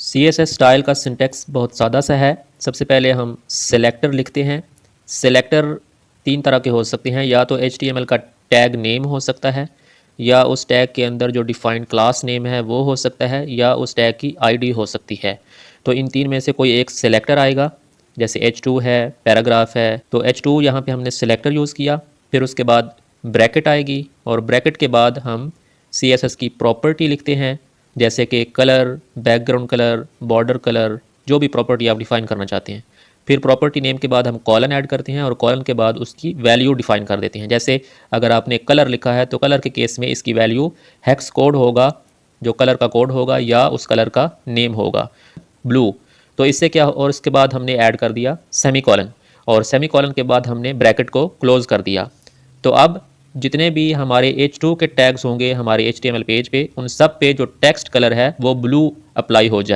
CSS style का syntax बहुत सादा सा है। सबसे पहले हम सेलेक्टर लिखते हैं। सेलेक्टर तीन तरह के हो सकते हैं, या तो HTML का टैग नेम हो सकता है, या उस टैग के अंदर जो डिफाइंड क्लास नेम है वो हो सकता है, या उस टैग की ID हो सकती है। तो इन तीन में से कोई एक सेलेक्टर आएगा। जैसे H2 है, पैराग्राफ है, तो H2 यहाँ पे हमने सेलेक्टर यूज़ किया। फिर उसके बाद ब्रैकेट आएगी, और ब्रैकेट के बाद हम CSS की प्रॉपर्टी लिखते हैं, जैसे कि colour, background colour, border colour, जो भी प्रॉपर्टी आप डिफ़ाइन करना चाहते हैं। फिर प्रॉपर्टी नेम के बाद हम कॉलन ऐड करते हैं, और कॉलन के बाद उसकी वैल्यू डिफ़ाइन कर देते हैं। जैसे अगर आपने कलर लिखा है तो कलर के केस में इसकी वैल्यू हेक्स कोड होगा, जो कलर का कोड होगा, या उस कलर का नेम होगा ब्लू। तो इससे क्या, और इसके बाद हमने ऐड कर दिया सेमी कॉलन, और सेमी कॉलन के बाद हमने ब्रैकेट को क्लोज़ कर दिया। तो अब जितने भी हमारे H2 के टैग्स होंगे हमारे HTML पेज पे, उन सब पे जो टेक्स्ट कलर है वो ब्लू अप्लाई हो जाए।